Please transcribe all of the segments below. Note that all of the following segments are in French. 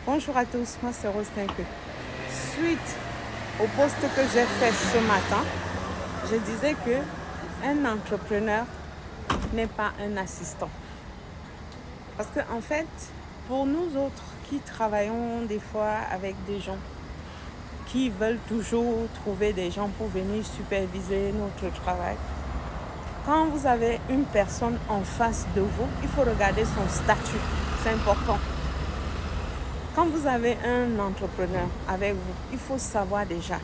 Bonjour à tous, moi c'est Rose Tinque. Suite au post que j'ai fait ce matin, je disais que un entrepreneur n'est pas un assistant. Parce qu'en fait, pour nous autres qui travaillons des fois avec des gens qui veulent toujours trouver des gens pour venir superviser notre travail, quand vous avez une personne en face de vous, il faut regarder son statut. C'est important. Quand vous avez un entrepreneur avec vous, il faut savoir déjà.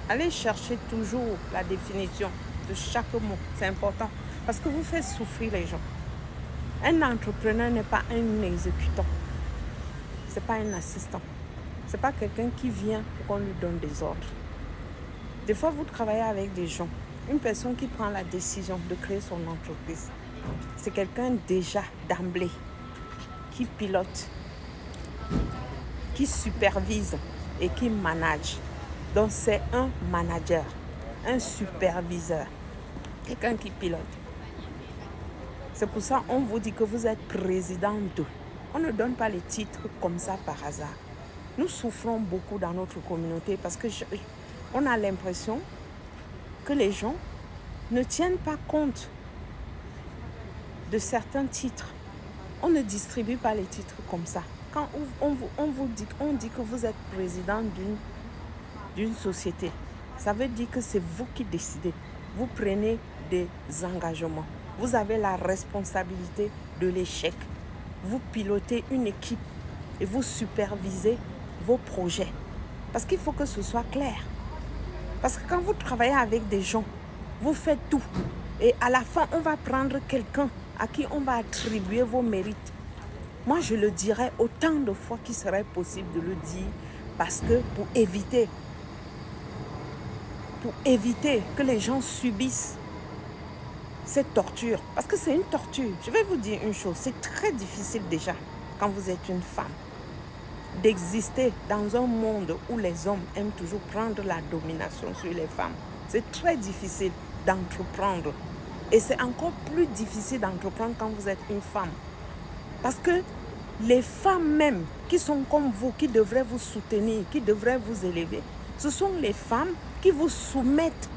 Allez chercher toujours la définition de chaque mot. C'est important parce que vous faites souffrir les gens. Un entrepreneur n'est pas un exécutant. Ce n'est pas un assistant. Ce n'est pas quelqu'un qui vient pour qu'on lui donne des ordres. Des fois, vous travaillez avec des gens. Une personne qui prend la décision de créer son entreprise, c'est quelqu'un déjà d'emblée qui pilote, qui supervise et qui manage. Donc c'est un manager, un superviseur, quelqu'un qui pilote. C'est pour ça qu'on vous dit que vous êtes président de. On ne donne pas les titres comme ça par hasard. Nous souffrons beaucoup dans notre communauté parce que on a l'impression que les gens ne tiennent pas compte de certains titres. On ne distribue pas les titres comme ça. Quand on dit que vous êtes président d'une société, ça veut dire que c'est vous qui décidez. Vous prenez des engagements. Vous avez la responsabilité de l'échec. Vous pilotez une équipe et vous supervisez vos projets. Parce qu'il faut que ce soit clair. Parce que quand vous travaillez avec des gens, vous faites tout. Et à la fin, on va prendre quelqu'un à qui on va attribuer vos mérites. Moi, je le dirais autant de fois qu'il serait possible de le dire parce que pour éviter que les gens subissent cette torture. Parce que c'est une torture. Je vais vous dire une chose, c'est très difficile déjà, quand vous êtes une femme, d'exister dans un monde où les hommes aiment toujours prendre la domination sur les femmes. C'est très difficile d'entreprendre. Et c'est encore plus difficile d'entreprendre quand vous êtes une femme. Parce que les femmes même qui sont comme vous, qui devraient vous soutenir, qui devraient vous élever, ce sont les femmes qui vous soumettent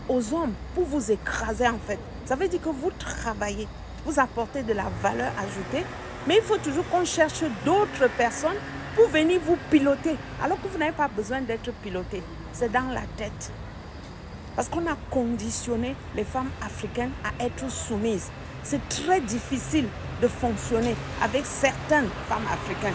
aux hommes pour vous écraser en fait. Ça veut dire que vous travaillez, vous apportez de la valeur ajoutée, mais il faut toujours qu'on cherche d'autres personnes pour venir vous piloter, alors que vous n'avez pas besoin d'être piloté. C'est dans la tête. Parce qu'on a conditionné les femmes africaines à être soumises. C'est très difficile de fonctionner avec certaines femmes africaines.